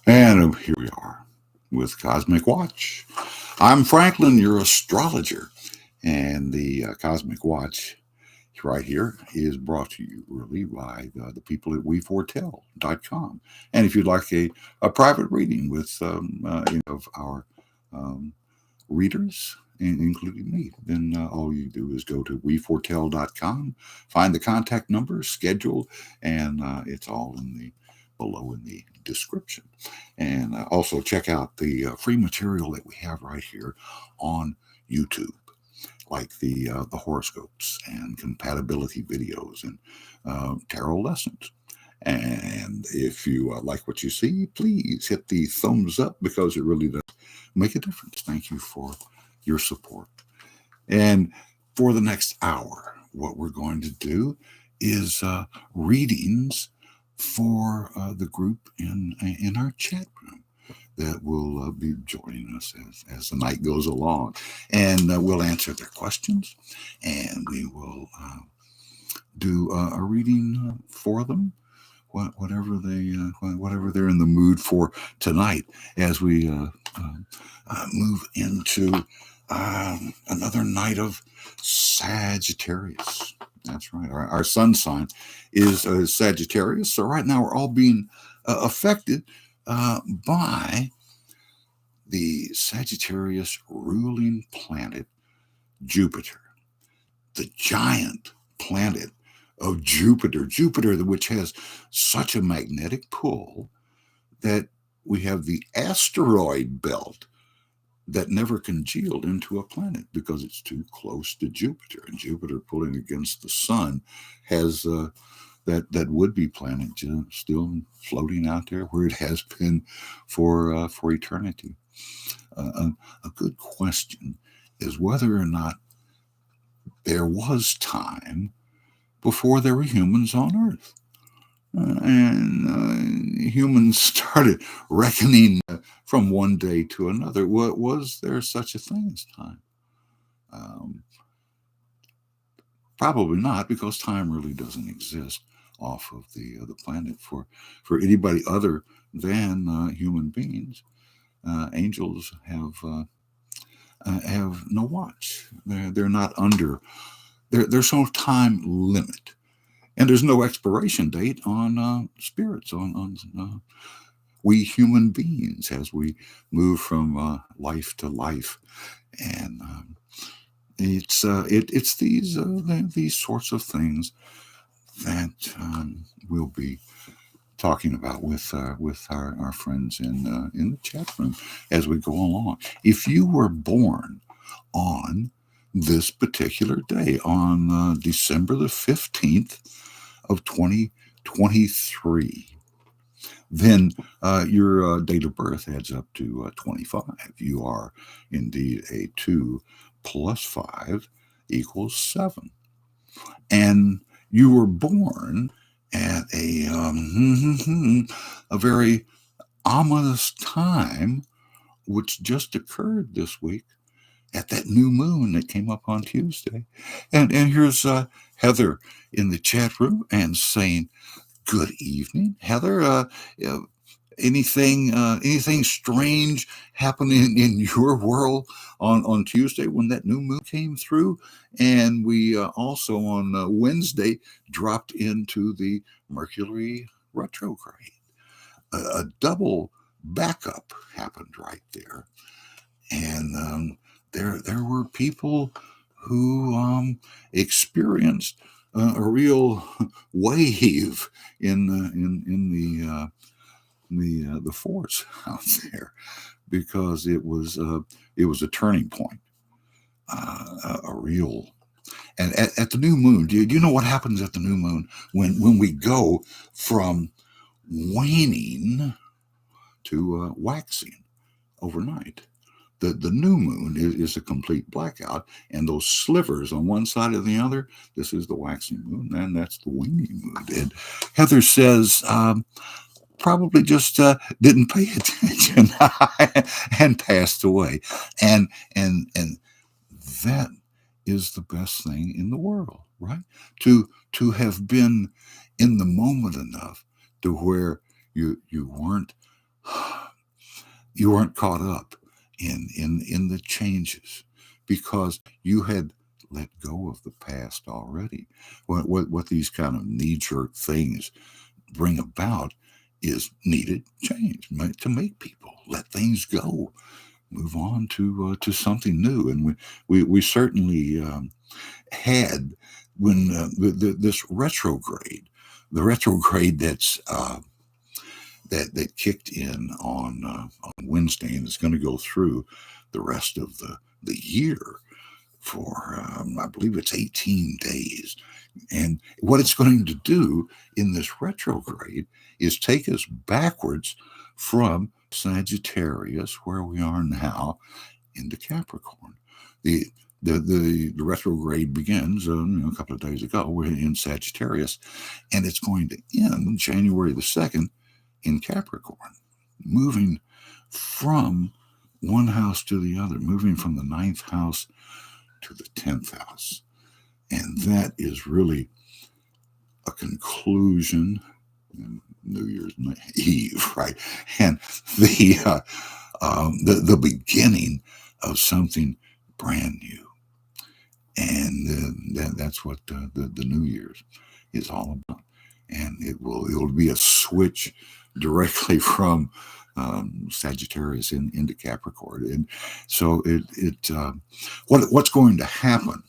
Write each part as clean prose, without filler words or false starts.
And here we are with Cosmic Watch. I'm Franklin, your astrologer, and the Cosmic Watch right here is brought to you really by the people at weforetell.com. And if you'd like a private reading with any of our um, readers, including me, then all you do is go to weforetell.com, find the contact number, schedule, and it's all in the below in the description. And also check out the free material that we have right here on YouTube, like the horoscopes and compatibility videos and tarot lessons. And if you like what you see, please hit the thumbs up because it really does make a difference. Thank you for your support. And for the next hour, what we're going to do is readings for the group in our chat room that will be joining us as the night goes along. And we'll answer their questions, and we will do a reading for them, whatever they're in the mood for tonight, as we move into another night of Sagittarius. That's right. Our sun sign is Sagittarius. So right now we're all being affected by the Sagittarius ruling planet, Jupiter, the giant planet of Jupiter, which has such a magnetic pull that we have the asteroid belt that never congealed into a planet because it's too close to Jupiter. And Jupiter pulling against the sun has that would-be planet still floating out there where it has been for eternity. A good question is whether or not there was time before there were humans on Earth. And humans started reckoning from one day to another. Was there such a thing as time? Um, Probably not, because time really doesn't exist off of the planet for anybody other than human beings. Angels have no watch. They're not under. There's no time limit, and there's no expiration date on spirits on we human beings as we move from life to life, and it's these sorts of things that we'll be talking about with our friends in the chat room as we go along. If you were born on this particular day, on December the 15th of 2023, then your date of birth adds up to 25. You are indeed a 2 plus 5 equals 7. And you were born at a very ominous time, which just occurred this week at that new moon that came up on Tuesday. And here's Heather in the chat room and saying, good evening, Heather. Anything strange happening in your world on Tuesday when that new moon came through? And we also on Wednesday dropped into the Mercury retrograde. A double backup happened right there, and there were people who experienced a real wave in the force out there, because it was a turning point, a real. And at the new moon, do you know what happens at the new moon when we go from waning to waxing overnight? The new moon is a complete blackout, and those slivers on one side or the other, this is the waxing moon, and that's the waning moon. And Heather says, probably just didn't pay attention and passed away. And that is the best thing in the world, right? To have been in the moment enough to where you weren't You weren't caught up in the changes because you had let go of the past already. What these kind of knee-jerk things bring about is needed change to make people let things go, move on to something new. And we certainly had when this retrograde, the retrograde that kicked in on Wednesday and is going to go through the rest of the year for I believe it's 18 days. And what it's going to do in this retrograde is take us backwards from Sagittarius, where we are now, into Capricorn. The retrograde begins a couple of days ago. We're in Sagittarius, and it's going to end January the 2nd in Capricorn, moving from one house to the other, moving from the 9th house to the 10th house. And that is really a conclusion, New Year's Eve, right? And the beginning of something brand new. And that's what the New Year's is all about. And it'll be a switch directly from Sagittarius into Capricorn. And so what's going to happen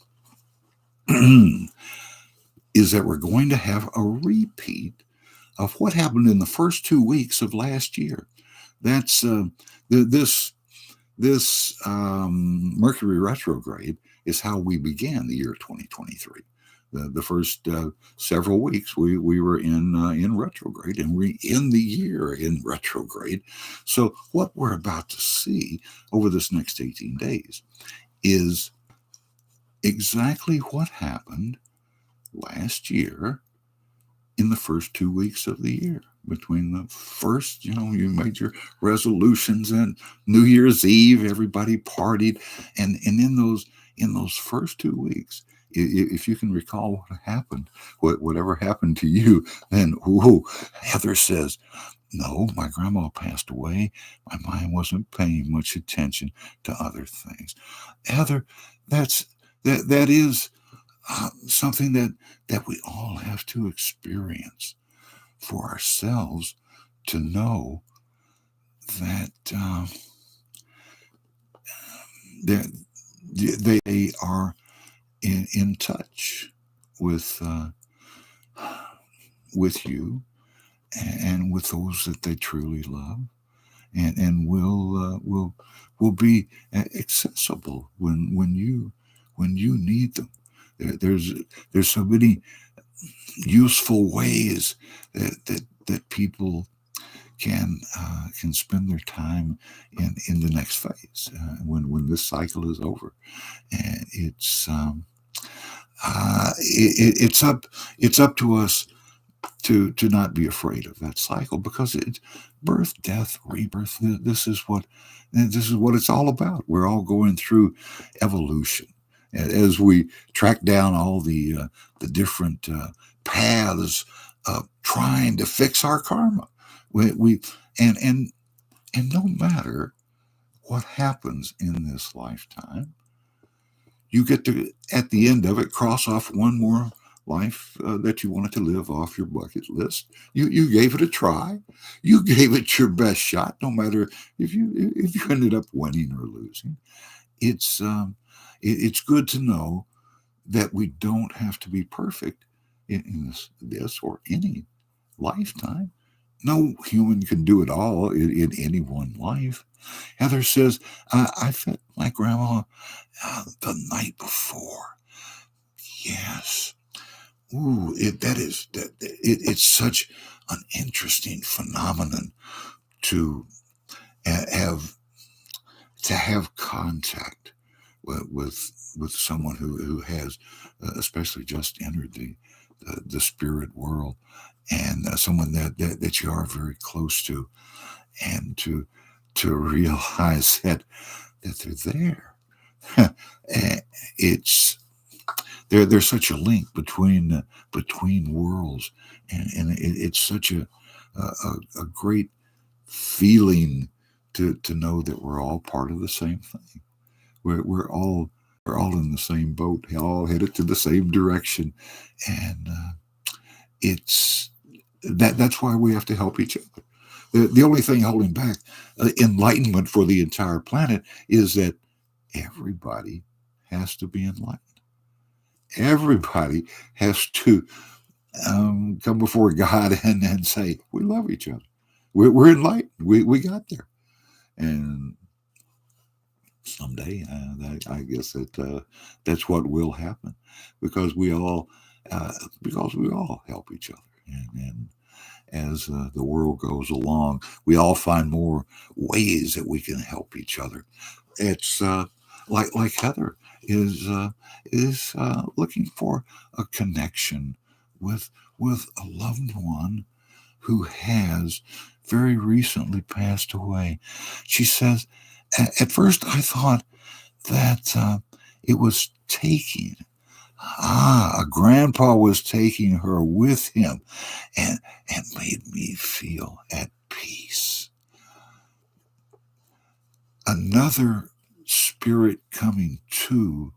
is that we're going to have a repeat of what happened in the first 2 weeks of last year. That's this Mercury retrograde is how we began the year 2023. The first several weeks we were in retrograde, and we end the year in retrograde. So what we're about to see over this next 18 days is exactly what happened last year in the first 2 weeks of the year. Between the first, you made your resolutions, and New Year's Eve, everybody partied, and in those first 2 weeks, if you can recall what happened, whatever happened to you, then Heather says, no, my grandma passed away. My mind wasn't paying much attention to other things. Heather, that is something that we all have to experience for ourselves, to know that they are in touch with you and with those that they truly love, and will be accessible when you need them. There's so many useful ways that people can spend their time in the next phase when this cycle is over. And it's up to us to not be afraid of that cycle, because it's birth, death, rebirth. This is what it's all about. We're all going through evolution as we track down all the different paths of trying to fix our karma. And no matter what happens in this lifetime, you get to, at the end of it, cross off one more life that you wanted to live off your bucket list. You gave it a try. You gave it your best shot, no matter if you ended up winning or losing. It's good to know that we don't have to be perfect in this or any lifetime. No human can do it all in any one life. Heather says, I fed my grandma the night before. Yes. Ooh, it's such an interesting phenomenon to have contact with someone who has especially just entered the spirit world, and someone that you are very close to, and to realize that they're there. There's such a link between worlds, and it's such a great feeling to know that we're all part of the same thing. We're all in the same boat, all headed to the same direction, and it's that's why we have to help each other. The only thing holding back enlightenment for the entire planet is that everybody has to be enlightened. Everybody has to come before God and say, we love each other. We're enlightened. We got there. And someday, I guess that's what will happen because uh, we all help each other. And as the world goes along, we all find more ways that we can help each other. It's like Heather is looking for a connection with a loved one who has very recently passed away. She says, at first I thought that it was taking. A grandpa was taking her with him and made me feel at peace. Another spirit coming to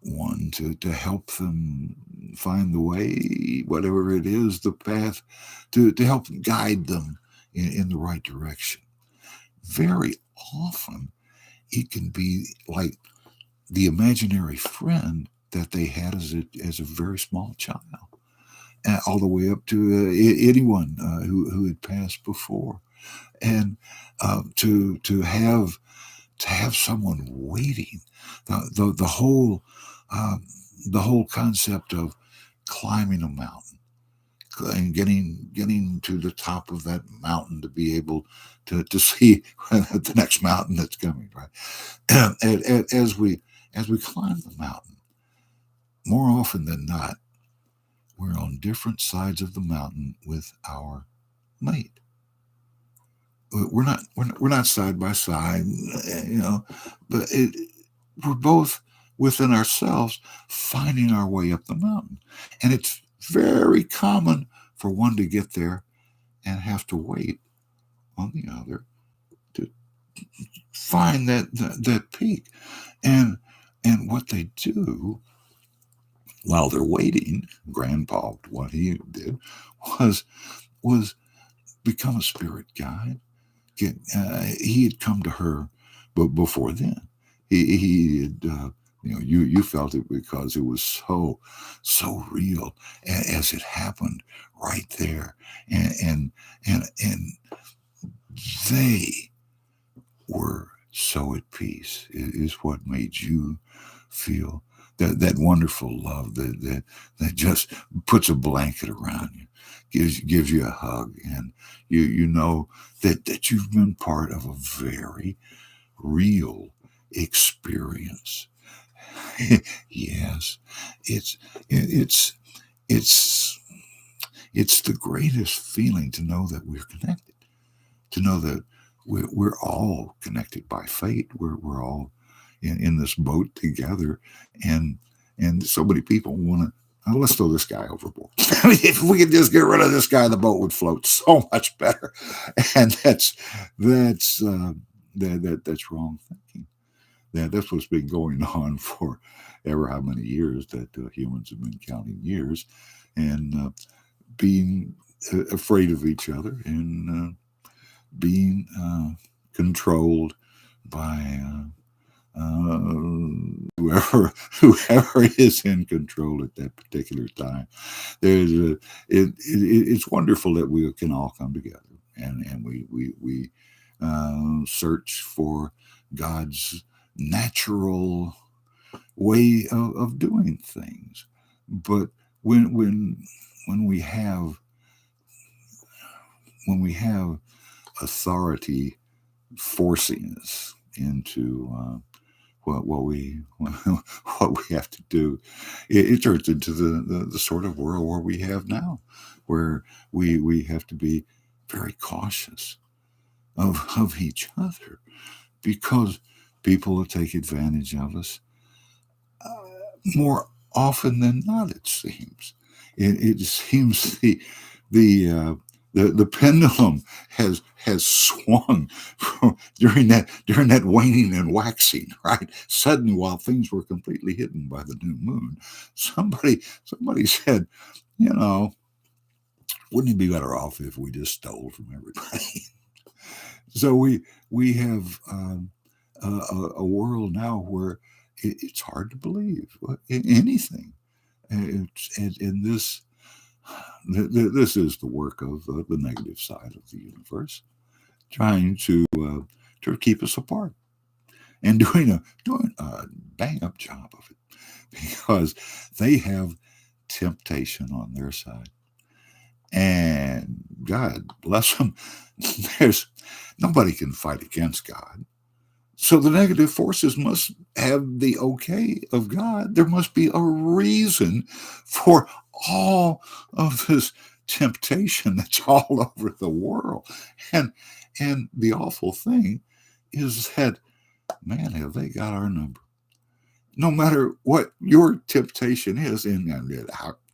one to help them find the way, whatever it is, the path, to help guide them in the right direction. Very often, it can be like the imaginary friend that they had as a very small child, all the way up to anyone who had passed before, and to have someone waiting, the whole the whole concept of climbing a mountain and getting to the top of that mountain to be able to see the next mountain that's coming, right? And as we climb the mountain, more often than not, we're on different sides of the mountain with our mate. We're not side by side, but we're both within ourselves finding our way up the mountain, and it's very common for one to get there and have to wait on the other to find that peak, and what they do while they're waiting, Grandpa, what he did was was become a spirit guide. He had come to her, but before then, he had. You felt it because it was so real as it happened right there, and they were so at peace. It is what made you feel that wonderful love that just puts a blanket around you, gives you a hug, and you know that you've been part of a very real experience. Yes, it's it's it's it's the greatest feeling to know that we're connected, to know that we're all connected by fate. We're all in this boat together, and so many people want to. Oh, let's throw this guy overboard. I mean, if we could just get rid of this guy, the boat would float so much better. And that's wrong thinking. That's what's been going on for ever how many years that humans have been counting years, and being afraid of each other and being controlled by whoever is in control at that particular time. It's wonderful that we can all come together and we search for God's natural way of doing things. But when we have authority forcing us into what we what we have to do, it turns into the sort of world where we have now, where we have to be very cautious of each other because people will take advantage of us more often than not. It seems it seems the The pendulum has swung during that waning and waxing, right? Suddenly, while things were completely hidden by the new moon, somebody said, you know, wouldn't it be better off if we just stole from everybody? So we have a world now where it's hard to believe anything. And this is the work of the negative side of the universe, trying to keep us apart and doing a bang up job of it, because they have temptation on their side. And God bless them, there's nobody can fight against God. So the negative forces must have the okay of God. There must be a reason for all of this temptation that's all over the world. And and the awful thing is that, man, have they got our number? No matter what your temptation is, and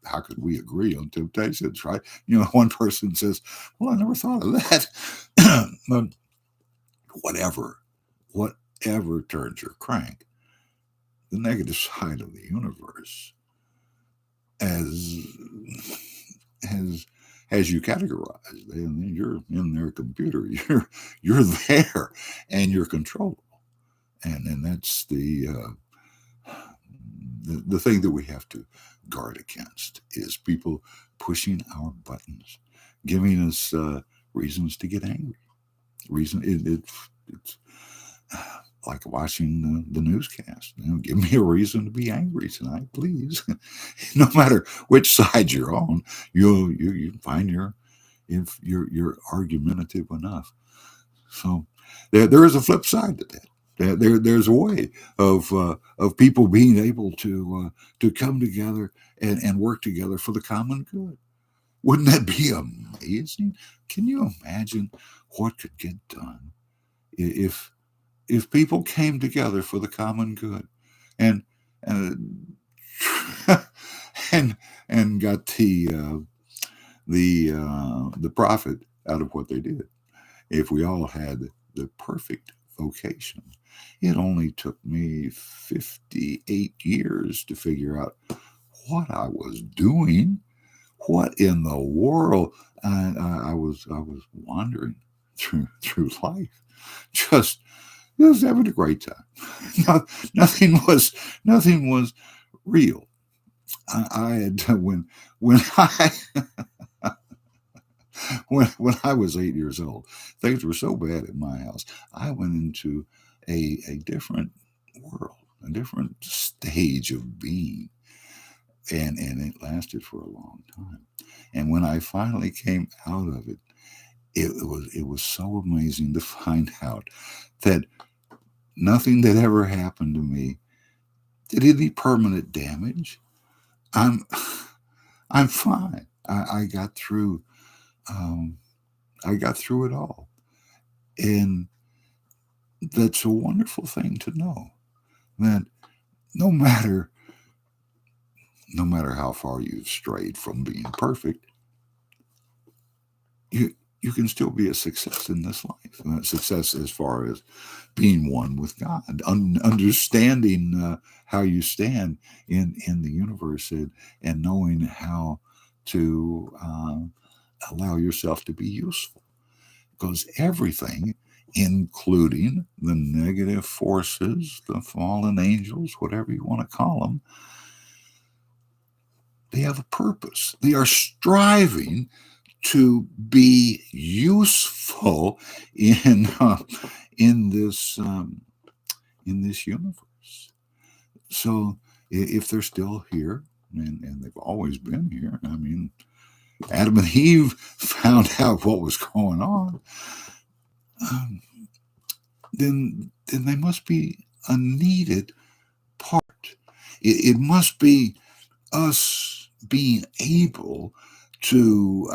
how could we agree on temptations, right? One person says, "Well, I never thought of that." But whatever, whatever turns your crank, the negative side of the universe as has you categorized, and you're in their computer. You're there, and you're controllable, and that's the thing that we have to guard against is people pushing our buttons, giving us reasons to get angry. It's like watching the newscast. Give me a reason to be angry tonight, please. No matter which side you're on, you find if you're argumentative enough. So there is a flip side to that. There's a way of people being able to come together and work together for the common good. Wouldn't that be amazing? Can you imagine what could get done if people came together for the common good and uh, and got the profit out of what they did? If we all had the perfect vocation, it only took me 58 years to figure out what I was doing. What in the world? I was wandering through life, just having a great time. No, nothing was real. I had when I when I was 8 years old, things were so bad at my house. I went into a different world, a different stage of being, and it lasted for a long time. And when I finally came out of it, it was so amazing to find out that nothing that ever happened to me did any permanent damage. I'm I'm fine. I got through. Um, I got through it all, and that's a wonderful thing to know. That no matter no matter how far you've strayed from being perfect, you can still be a success in this life. Success as far as being one with God, understanding how you stand in the universe, and knowing how to allow yourself to be useful. Because everything, including the negative forces, the fallen angels, whatever you want to call them, they have a purpose. They are striving to be useful in this universe. So if they're still here, and they've always been here, I mean, Adam and Eve found out what was going on, um, then they must be a needed part. It must be us being able to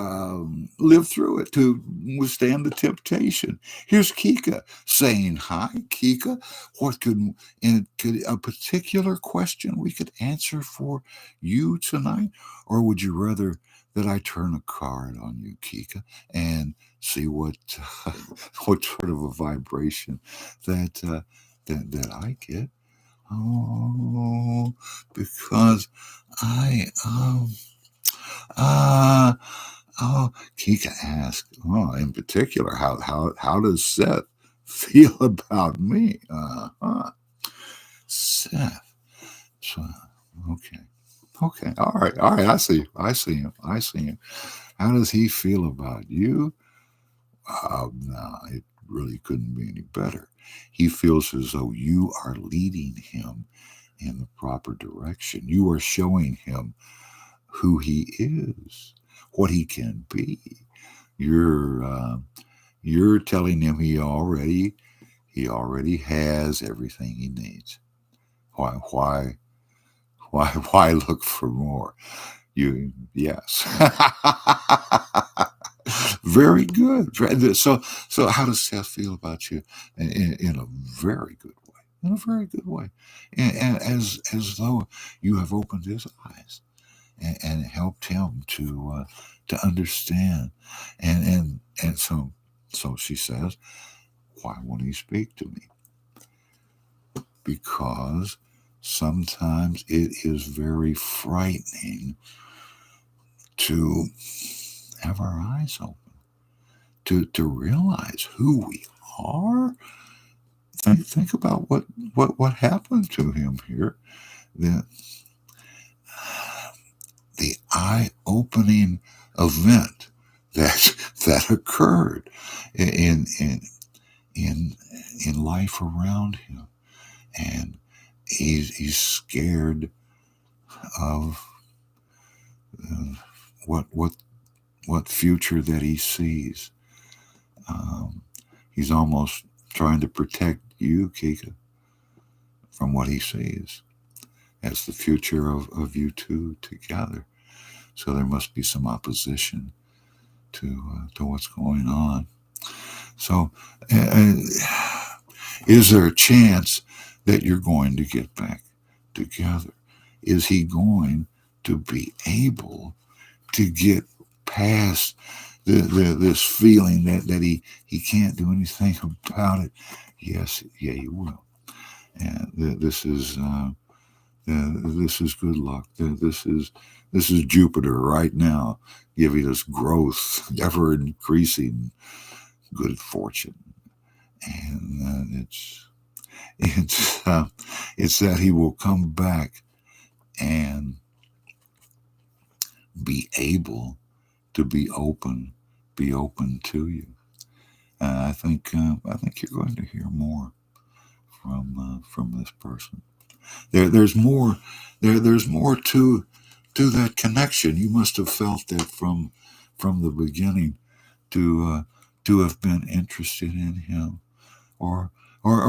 live through it, to withstand the temptation. Here's Kika saying, "Hi, Kika. What could a particular question we could answer for you tonight, or would you rather that I turn a card on you, Kika, and see what what sort of a vibration that that I get. Oh, because I uh oh, Kika asked, in particular, how does Seth feel about me? Seth. So, okay. Okay. All right. I see. I see him. I see him. How does he feel about you? No, it really couldn't be any better. He feels as though you are leading him in the proper direction. You are showing him who he is, what he can be. You're you're telling him he already has everything he needs. Why why look for more? You yes. Very good. So how does Seth feel about you? In a very good way. In a very good way, and as though you have opened his eyes and helped him to understand, and so she says, why won't he speak to me? Because sometimes it is very frightening to have our eyes open, to realize who we are. Think about what happened to him here. The the eye opening event that that occurred in in in in life around him, and he's scared of uh, what what what future that he sees. Um, he's almost trying to protect you, Kika, from what he sees as the future of you two together. So there must be some opposition to what's going on. So, uh, is there a chance that you're going to get back together? Is he going to be able to get past this feeling that he can't do anything about it? Yes, yeah, he will. And this is good luck. This is Jupiter right now, giving us growth, ever increasing good fortune, and it's it's that he will come back and be able to be open to you. I think you're going to hear more from this person. There's more there's more to that connection. You must have felt that from the beginning to have been interested in him, or or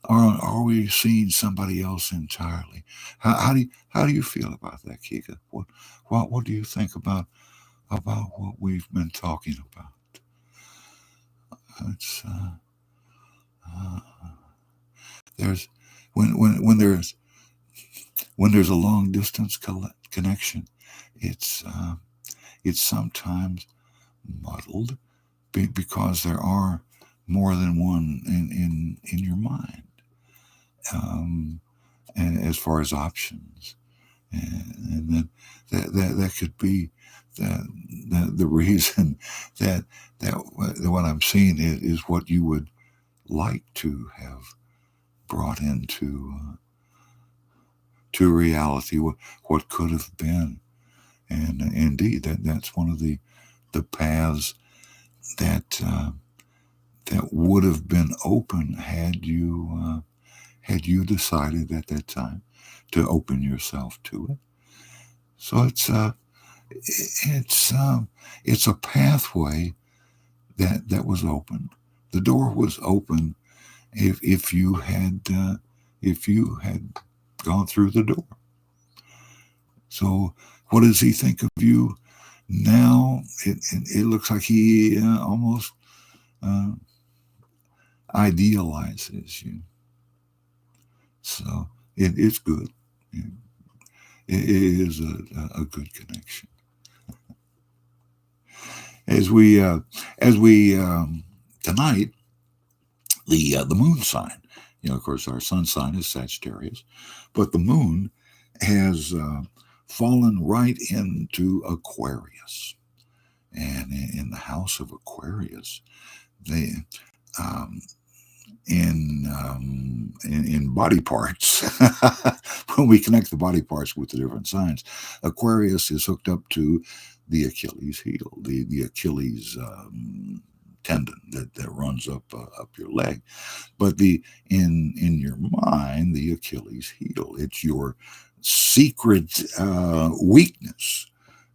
are we seeing somebody else entirely? How do you feel about that, Kika? What do you think about what we've been talking about? It's uh, there's when there's a long distance connection, it's it's sometimes muddled because there are more than one in your mind, um, and as far as options, and then that could be the reason that what I'm seeing is what you would like to have brought into to reality, what could have been, and indeed that's one of the paths that that would have been open had you decided at that time to open yourself to it. So it's it's a pathway that was open. The door was open if you had gone through the door. So what does he think of you now? It looks like he almost uh, idealizes you. So it's good. is a good connection. As we tonight, the moon sign. Of course, our sun sign is Sagittarius, but the moon has fallen right into Aquarius, and in the house of Aquarius, they um, in body parts. When we connect the body parts with the different signs, Aquarius is hooked up to the Achilles heel, the Achilles tendon that runs up your leg. But the in your mind, the Achilles heel, it's your secret weakness.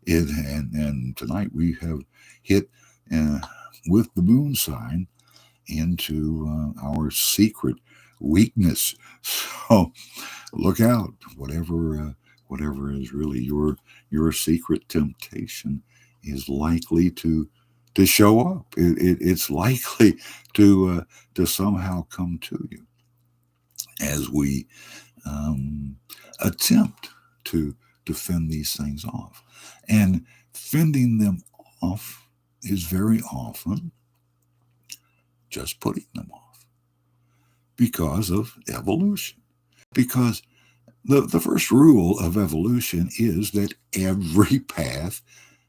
And tonight we have hit uh, with the moon sign into our secret weakness. So look out, whatever is really your secret temptation is likely to show up. It's likely to somehow come to you as we attempt to fend these things off. And fending them off is very often just putting them off because of evolution. Because the first rule of evolution is that every path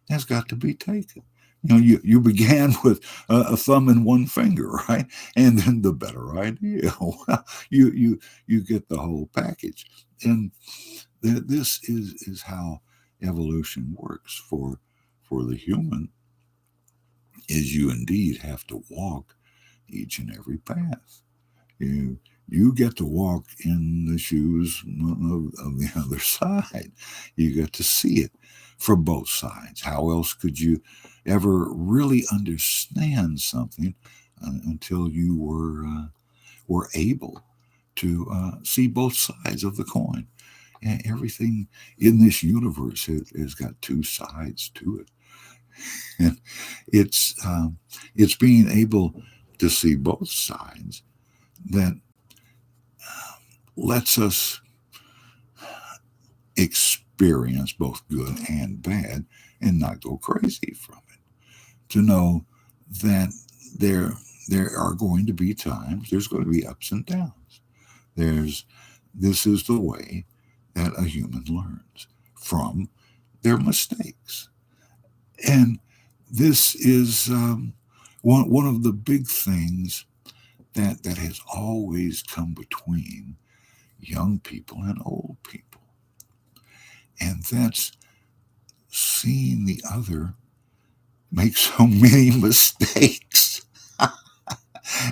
has got to be taken. You began with a thumb and one finger, right? And then the better idea. Well, you get the whole package. And this is how evolution works for the human, is you indeed have to walk each and every path. You get to walk in the shoes of the other side. You get to see it from both sides. How else could you ever really understand something until you were able to see both sides of the coin? And everything in this universe has got two sides to it, and it's being able to see both sides that lets us experience both good and bad and not go crazy from it. To know that there are going to be times, there's going to be ups and downs. There's This is the way that a human learns from their mistakes. And this is one of the big things that has always come between young people and old people. And that's seeing the other make so many mistakes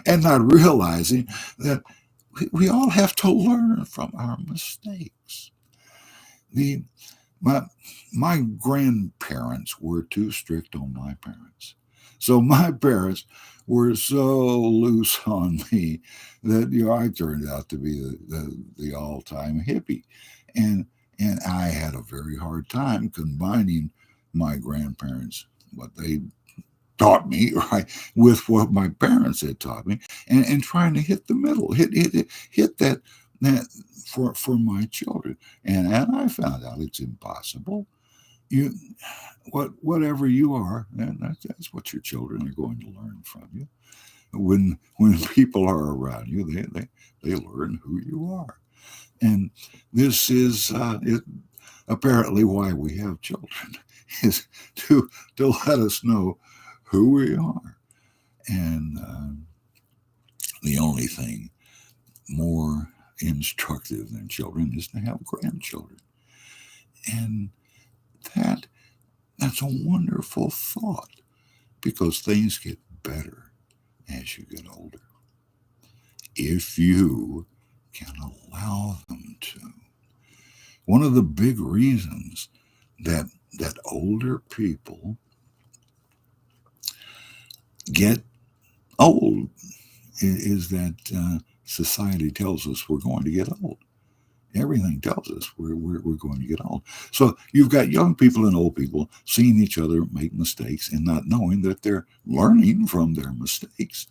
and not realizing that we all have to learn from our mistakes. The my my grandparents were too strict on my parents. So my parents were so loose on me that I turned out to be the all-time hippie. And and I had a very hard time combining my grandparents, what they taught me, right, with what my parents had taught me, and trying to hit the middle, hit that for my children. And I found out it's impossible. You whatever you are, and that's what your children are going to learn from you. When people are around you, they learn who you are. And this is apparently why we have children, is to let us know who we are. And the only thing more instructive than children is to have grandchildren. And that that's a wonderful thought, because things get better as you get older if you can allow them to. One of the big reasons that older people get old is that society tells us we're going to get old. Everything tells us we're going to get old. So you've got young people and old people seeing each other make mistakes and not knowing that they're learning from their mistakes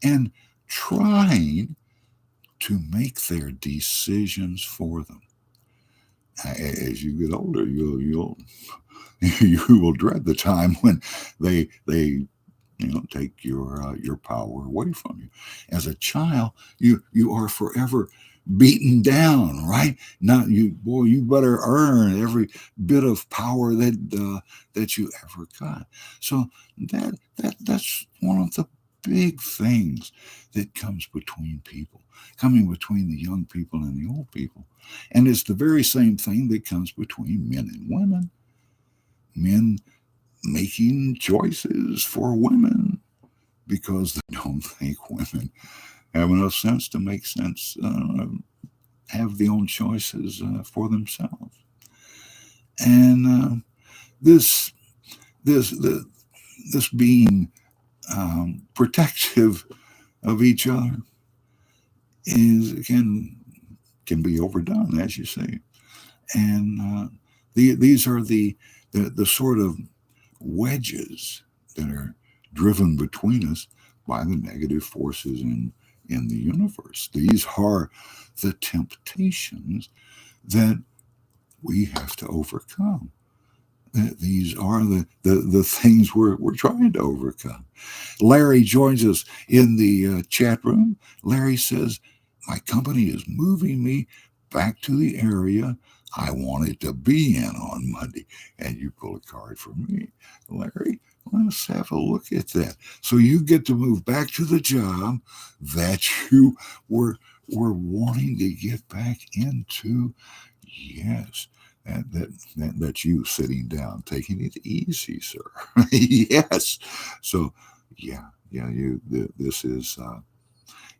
and trying to make their decisions for them. As you get older, you'll you will dread the time when they take your power away from you. As a child, you are forever beaten down, right? Not you, boy. You better earn every bit of power that you ever got. So that's one of the big things that comes between people, coming between the young people and the old people, and it's the very same thing that comes between men and women. Men making choices for women because they don't think women have enough sense to make sense, have the own choices for themselves. And this this the, this being protective of each other is can be overdone, as you say. And these are the sort of wedges that are driven between us by the negative forces in the universe. These are the temptations that we have to overcome. These are the things we're trying to overcome. Larry joins us in the chat room. Larry says, my company is moving me back to the area I wanted to be in on Monday. And you pull a card for me. Larry, let's have a look at that. So you get to move back to the job that you were wanting to get back into. Yes. That's you sitting down, taking it easy, sir. Yes. So, yeah. This is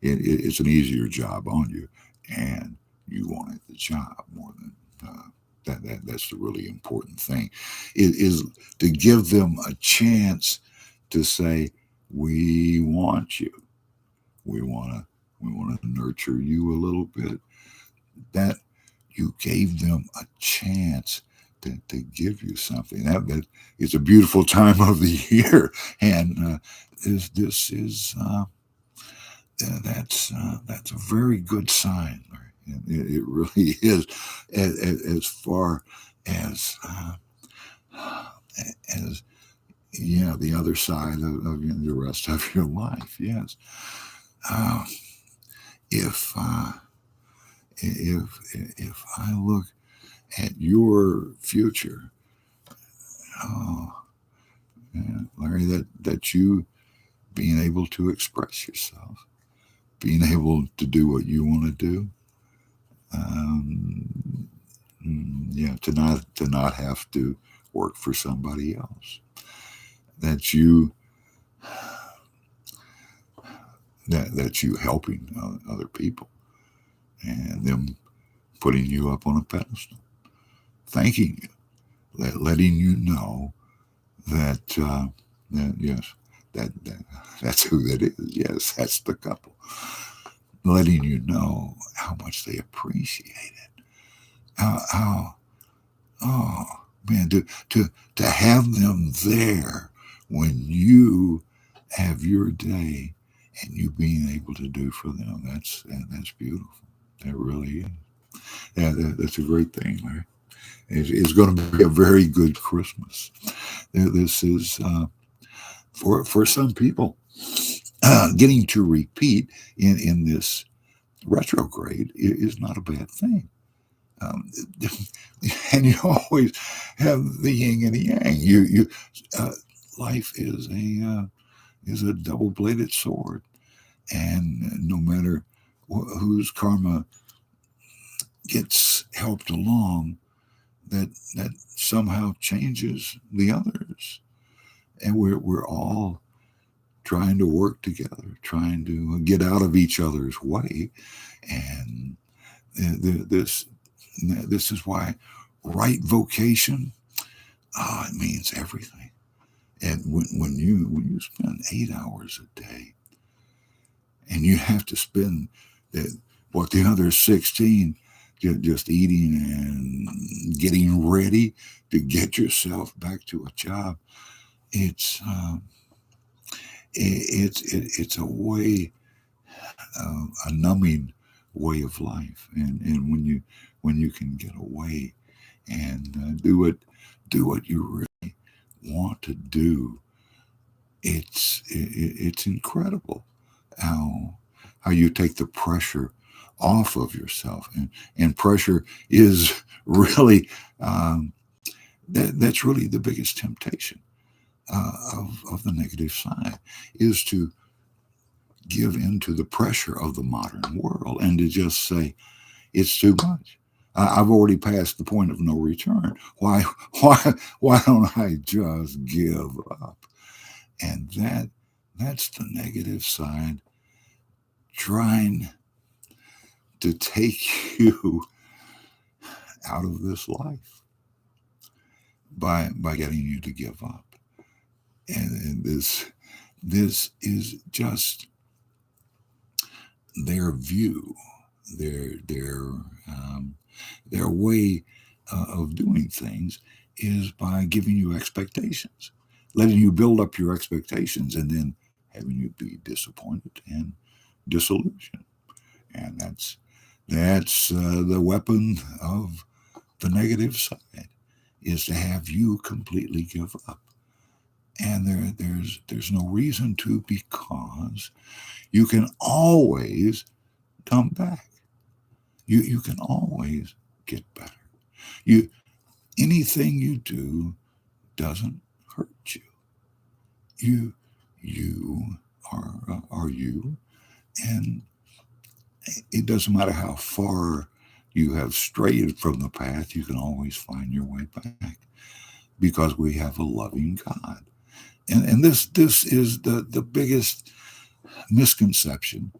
it's an easier job on you, and you wanted the job more than that's the really important thing. It is to give them a chance to say, "We want you. We want to nurture you a little bit." That you gave them a chance to give you something. That is a beautiful time of the year, and this is that's a very good sign. And it really is, as far as as yeah, the other side of the rest of your life. Yes, uh, if if I look at your future, oh, yeah, Larry, that you being able to express yourself, being able to do what you want to do, um, yeah, to not have to work for somebody else, that you helping other people and them putting you up on a pedestal, thanking you, letting you know that that yes, that's who that is. Yes, that's the couple, letting you know how much they appreciate it. How oh man, to have them there when you have your day and you being able to do for them. That's beautiful. That really is. Yeah, that's a great thing, Larry. It's going to be a very good Christmas. This is for some people getting to repeat in this retrograde is not a bad thing. Um, and you always have the yin and the yang. Uh, life is a double-bladed sword, and no matter whose karma gets helped along, that somehow changes the others, and we're all trying to work together, trying to get out of each other's way, and this this is why right vocation it means everything. And when you spend 8 hours a day, and you have to spend the, the other 16 just eating and getting ready to get yourself back to a job, it's it's a way, a numbing way of life. And when you can get away and do what you really want to do. It's incredible how how you take the pressure off of yourself, and pressure is really um, that's really the biggest temptation of the negative side, is to give in to the pressure of the modern world and to just say it's too much. I've already passed the point of no return. Why don't I just give up? And that's the negative side trying to take you out of this life by getting you to give up. And this is just their view, their um, their way of doing things is by giving you expectations, letting you build up your expectations, and then having you be disappointed and disillusioned. And that's the weapon of the negative side, is to have you completely give up. And there's no reason to, because you can always come back. You can always get better. You Anything you do doesn't hurt you. You are you, and it doesn't matter how far you have strayed from the path. You can always find your way back, because we have a loving God. And this is the biggest misconception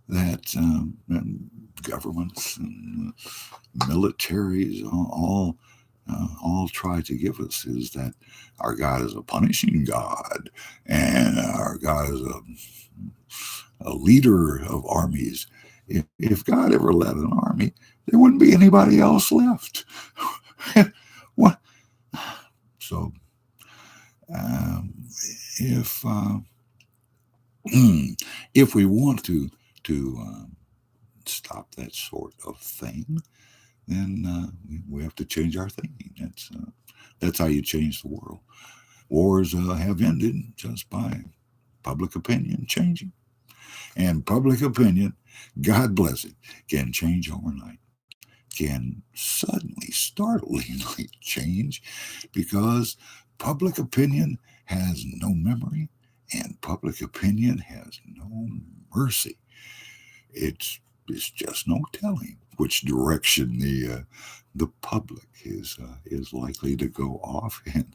that governments and militaries all try to give us, is that our God is a punishing God, and our God is a leader of armies. If God ever led an army, there wouldn't be anybody else left. What? So, um, if if we want to stop that sort of thing, then we have to change our thinking. That's how you change the world. Wars have ended just by public opinion changing, and public opinion, God bless it, can change overnight. Can suddenly, startlingly change, because public opinion has no memory, and public opinion has no mercy. It's just no telling which direction the public is likely to go off in.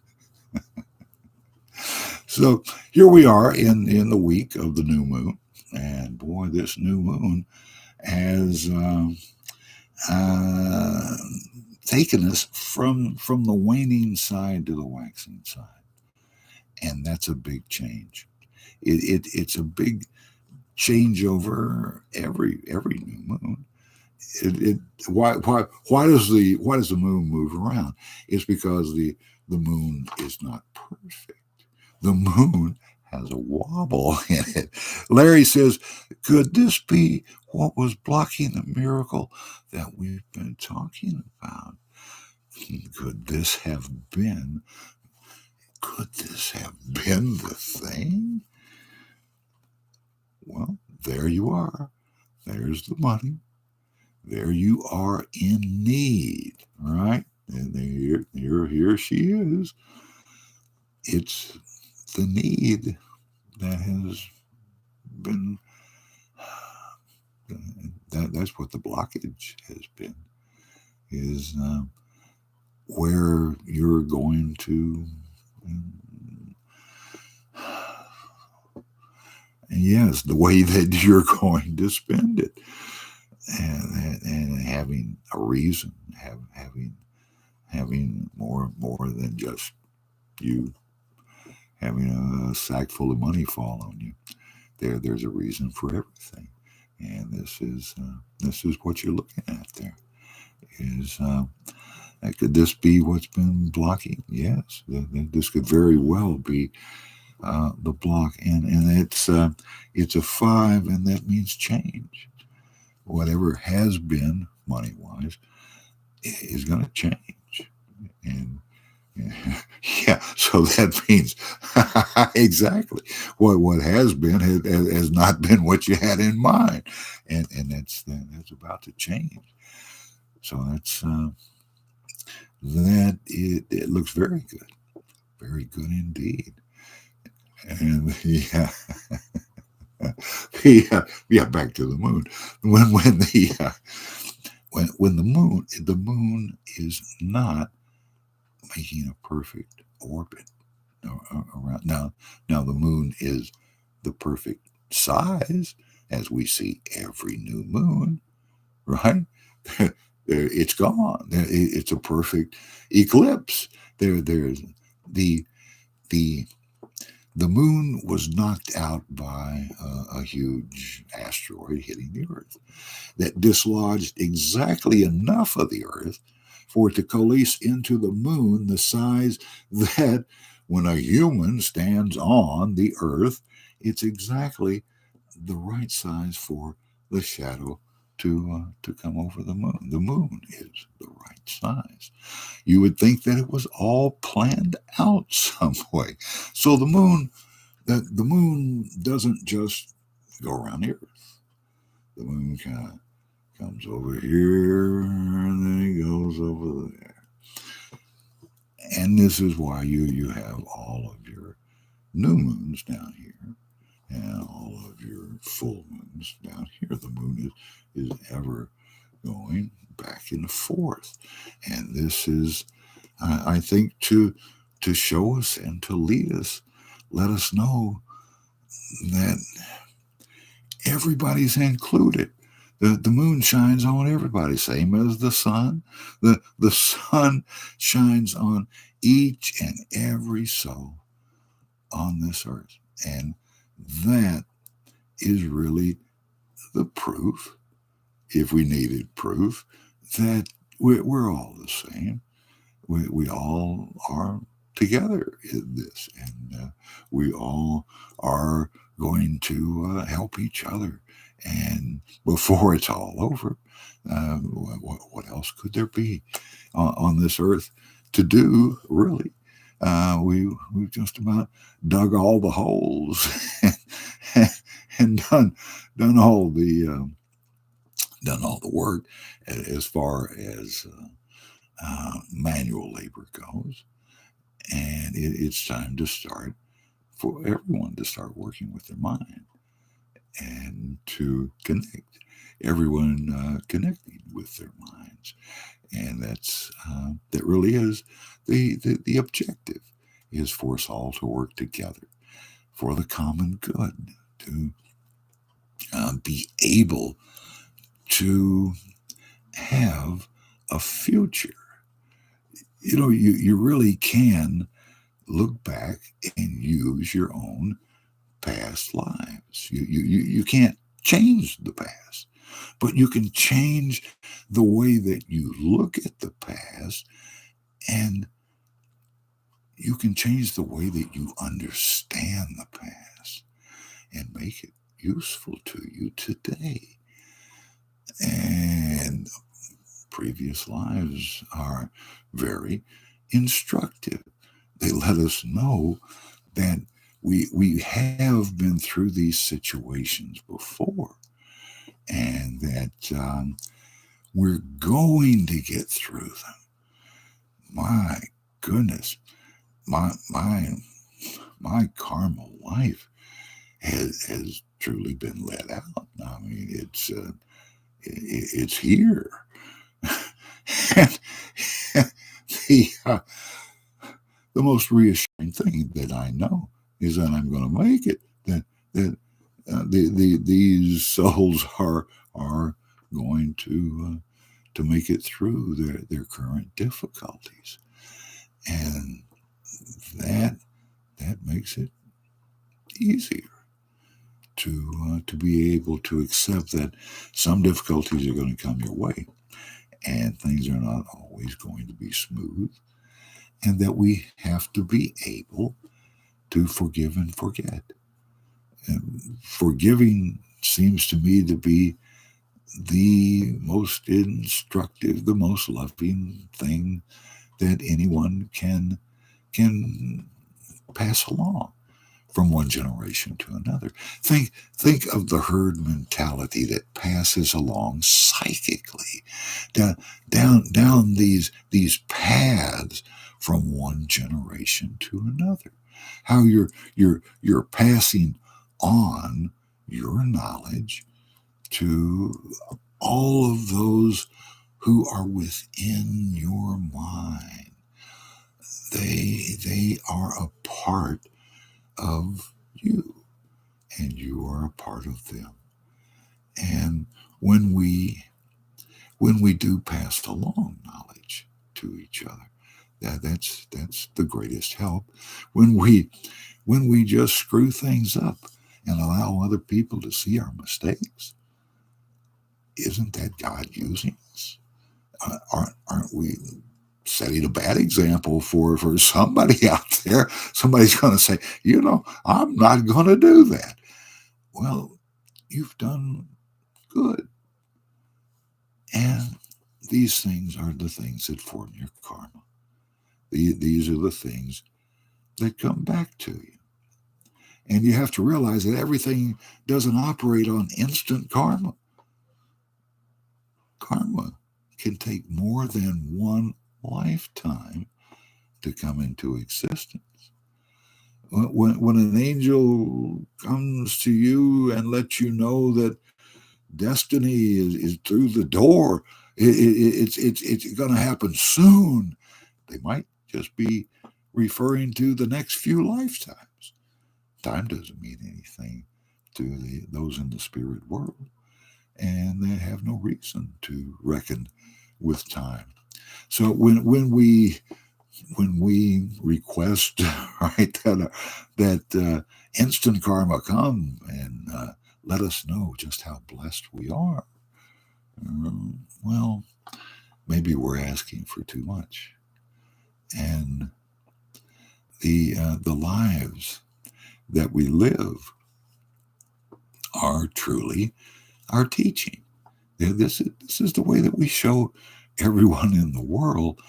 So here we are in the week of the new moon, and boy, this new moon has uh, taken us from the waning side to the waxing side, and that's a big change. It's a big change over every new moon. It why does the moon move around? It's because the moon is not perfect. The moon has a wobble in it. Larry says, could this be what was blocking the miracle that we've been talking about? Could this have been could this have been the thing? Well, there you are. There's the money. There you are in need, right? And here she is. It's the need that has been, that's what the blockage has been, is where you're going to, yes, the way that you're going to spend it, and having a reason, having more than just you having a sack full of money fall on you. There's a reason for everything, and this is what you're looking at. There is could this be what's been blocking? Yes, this could very well be the block, and it's a 5, and that means change. Whatever has been money wise is going to change. And yeah, so that means exactly what has been has not been what you had in mind, and that's about to change. So it looks very good indeed. And yeah, yeah, back to the moon. When the when the moon is not making a perfect orbit around. Now the moon is the perfect size, as we see every new moon, right? It's gone. It's a perfect eclipse. There's the the the moon was knocked out by a huge asteroid hitting the Earth that dislodged exactly enough of the Earth for it to coalesce into the moon the size that when a human stands on the Earth, it's exactly the right size for the shadow to come over the moon. The moon is the right size. You would think that it was all planned out some way. So the moon doesn't just go around the Earth. The moon kind of comes over here and then he goes over there. And this is why you have all of your new moons down here and all of your full moons down here. The moon is ever going back and forth. And this is, I think, to show us and to lead us, let us know that everybody's included. The moon shines on everybody, same as the sun. The sun shines on each and every soul on this earth. And that is really the proof, if we needed proof, that we're all the same. We all are together in this, and we all are going to help each other. And before it's all over, what else could there be on this earth to do, really? We've just about dug all the holes and done all the work as far as manual labor goes, and it's time to start for everyone to start working with their mind and to connect. Everyone connecting with their minds, and that really is the objective is for us all to work together for the common good, to be able to have a future. You really can look back and use your own past lives. You can't change the past, but you can change the way that you look at the past, and you can change the way that you understand the past and make it useful to you today. And previous lives are very instructive. They let us know that we have been through these situations before, and that we're going to get through them. My goodness, my karma life has truly been let out. I mean, it's here. And the the most reassuring thing that I know is that I'm going to make it. That these souls are going to make it through their current difficulties, and that that makes it easier to be able to accept that some difficulties are going to come your way, and things are not always going to be smooth, and that we have to be able to forgive and forget. And forgiving seems to me to be the most instructive, the most loving thing that anyone can pass along from one generation to another. Think of the herd mentality that passes along psychically down these paths from one generation to another. How you're passing on your knowledge to all of those who are within your mind. They are a part of you, and you are a part of them. And when we do pass along knowledge to each other, that's the greatest help. When we just screw things up and allow other people to see our mistakes, isn't that God using us? Aren't we setting a bad example for somebody out there? Somebody's going to say, I'm not going to do that. Well, you've done good. And these things are the things that form your karma. These are the things that come back to you. And you have to realize that everything doesn't operate on instant karma. Karma can take more than one lifetime to come into existence. When an angel comes to you and lets you know that destiny is through the door, it's going to happen soon, they might just be referring to the next few lifetimes. Time doesn't mean anything to those in the spirit world, and they have no reason to reckon with time. So when we request, right, that instant karma come and let us know just how blessed we are, well, maybe we're asking for too much. And the lives that we live are truly our teaching. This is the way that we show everyone in the world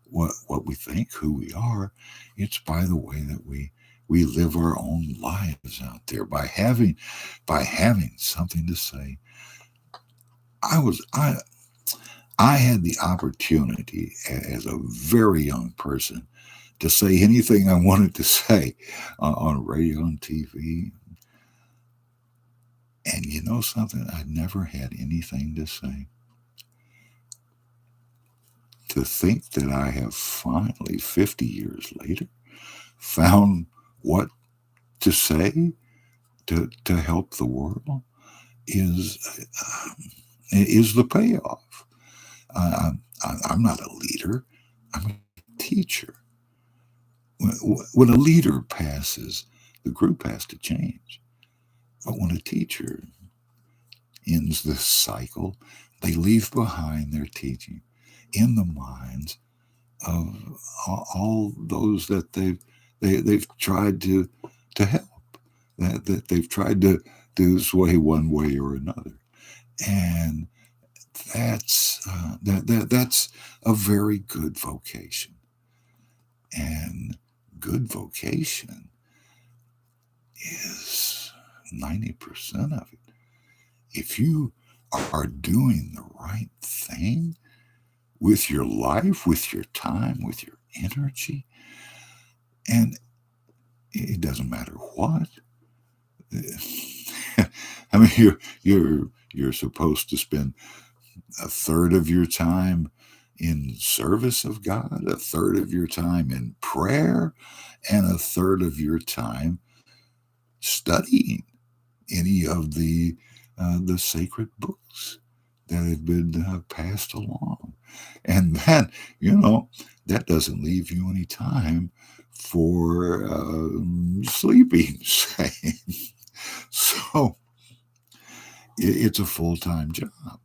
what we think, who we are. It's by the way that we live our own lives out there, by having something to say. I had the opportunity as a very young person to say anything I wanted to say on radio and TV. And you know something? I never had anything to say. To think that I have finally, 50 years later, found what to say to help the world is the payoff. I'm not a leader. I'm a teacher. When a leader passes, the group has to change. But when a teacher ends this cycle, they leave behind their teaching in the minds of all those that they've tried to help, that they've tried to sway one way or another. And that's a very good vocation. And good vocation is 90% of it. If you are doing the right thing with your life, with your time, with your energy, and it doesn't matter what. I mean, you're supposed to spend a third of your time in service of God, a third of your time in prayer, and a third of your time studying any of the sacred books that have been passed along. And that, that doesn't leave you any time for sleeping, say. So it's a full-time job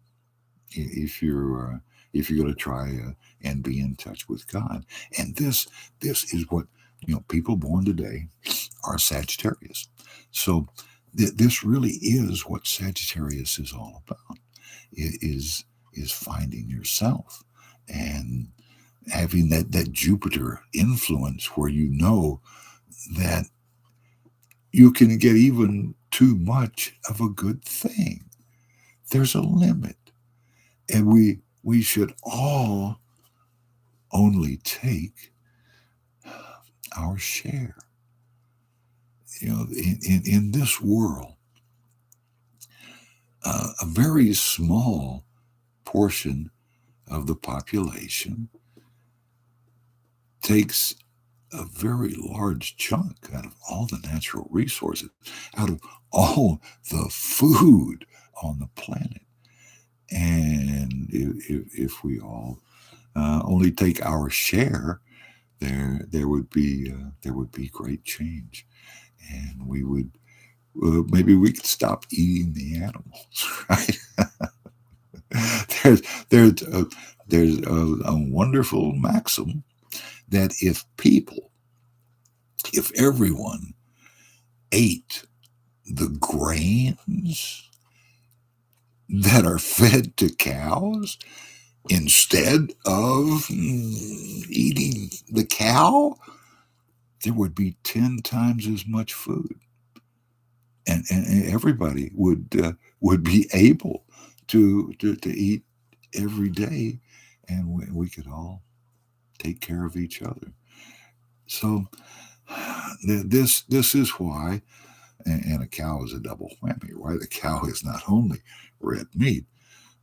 if you're going to try and be in touch with God. And this is what people born today are Sagittarius. So this really is what Sagittarius is all about. It is finding yourself and having that Jupiter influence where you know that you can get even too much of a good thing. There's a limit. And we should all only take our share. In this world, a very small portion of the population takes a very large chunk out of all the natural resources, out of all the food on the planet. And if we all only take our share, there would be great change, and we would maybe we could stop eating the animals, right? there's a wonderful maxim that if everyone ate the grains that are fed to cows instead of eating the cow, there would be 10 times as much food, and everybody would be able to eat every day, and we could all take care of each other. So this is why, and a cow is a double whammy, right? A cow is not only red meat,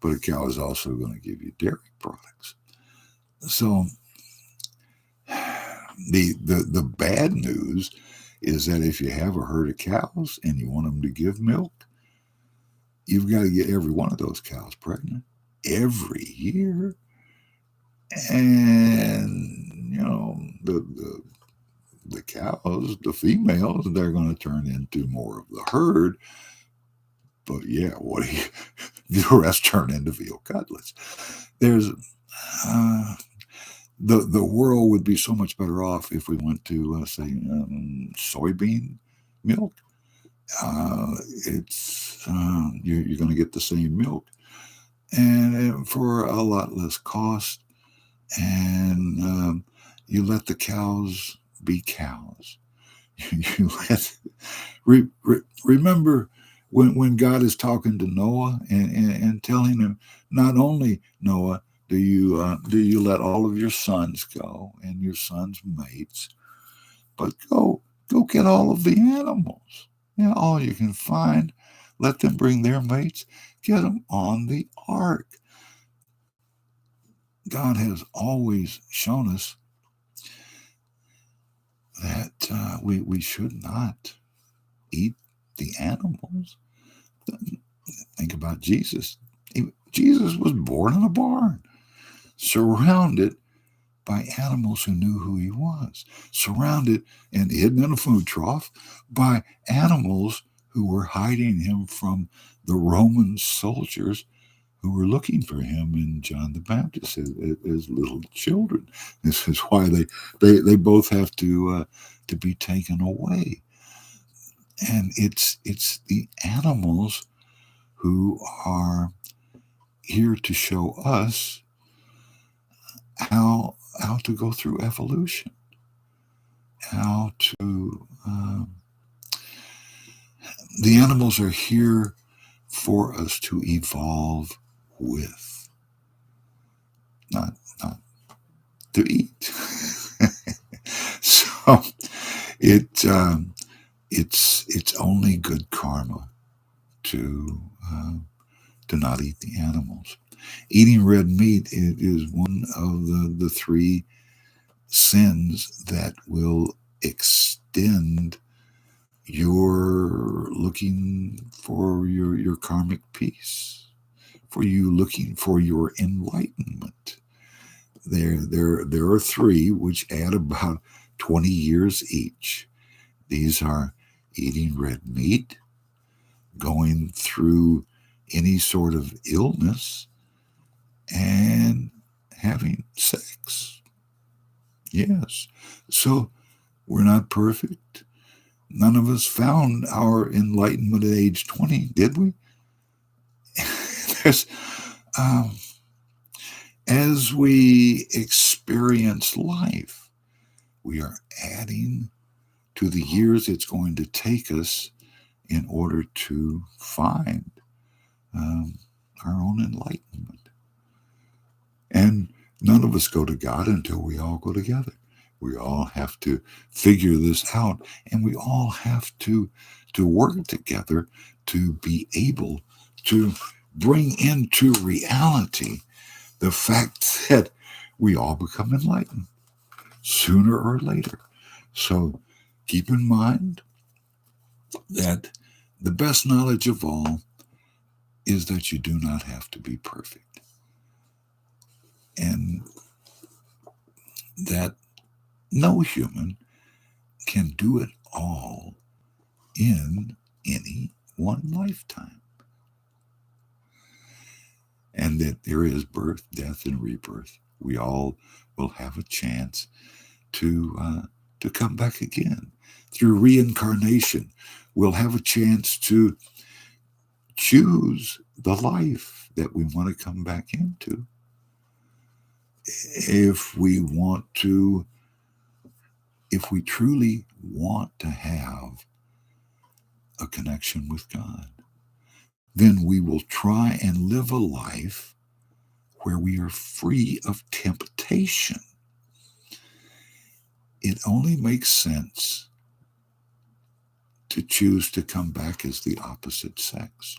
but a cow is also going to give you dairy products. So the bad news is that if you have a herd of cows and you want them to give milk, you've got to get every one of those cows pregnant every year. And, the cows, the females, they're going to turn into more of the herd. But yeah, the rest turn into veal cutlets. There's the world would be so much better off if we went to say soybean milk. It's you're going to get the same milk, and for a lot less cost, and you let the cows be cows. You remember when God is talking to Noah and telling him, not only Noah, do you let all of your sons go and your sons' mates, but go get all of the animals, all you can find. Let them bring their mates. Get them on the ark. God has always shown us that we should not eat the animals. Think about Jesus. Jesus was born in a barn, surrounded by animals who knew who he was, surrounded and hidden in a food trough by animals who were hiding him from the Roman soldiers who were looking for him and John the Baptist as little children. This is why they both have to be taken away. And it's the animals who are here to show us how to go through evolution, how to the animals are here for us to evolve with, not to eat. So it's only good karma to not eat the animals. Eating red meat is one of the three sins that will extend your looking for your karmic peace, for you looking for your enlightenment. There are three which add about 20 years each. These are eating red meat, going through any sort of illness, and having sex. Yes. So we're not perfect. None of us found our enlightenment at age 20, did we? There's, as we experience experience life. We are adding to the years it's going to take us in order to find our own enlightenment. And none of us go to God until we all go together. We all have to figure this out, and we all have to work together to be able to bring into reality the fact that we all become enlightened sooner or later. So keep in mind that the best knowledge of all is that you do not have to be perfect. And that no human can do it all in any one lifetime. And that there is birth, death, and rebirth. We all will have a chance to come back again. Through reincarnation, we'll have a chance to choose the life that we want to come back into. If we truly want to have a connection with God, then we will try and live a life where we are free of temptation. It only makes sense to choose to come back as the opposite sex,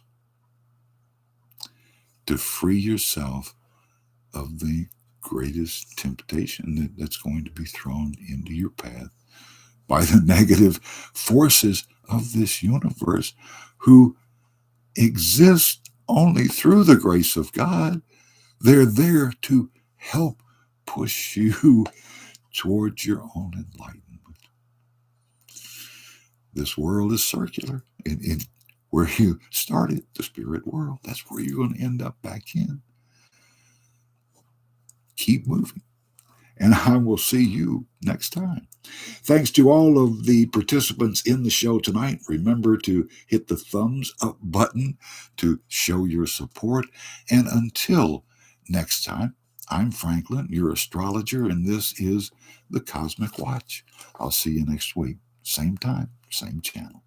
to free yourself of the greatest temptation that's going to be thrown into your path by the negative forces of this universe, who exist only through the grace of God. They're there to help push you towards your own enlightenment. This world is circular. And where you started, the spirit world, that's where you're going to end up back in. Keep moving. And I will see you next time. Thanks to all of the participants in the show tonight. Remember to hit the thumbs up button to show your support. And until next time, I'm Franklin, your astrologer, and this is the Cosmic Watch. I'll see you next week. Same time, same channel.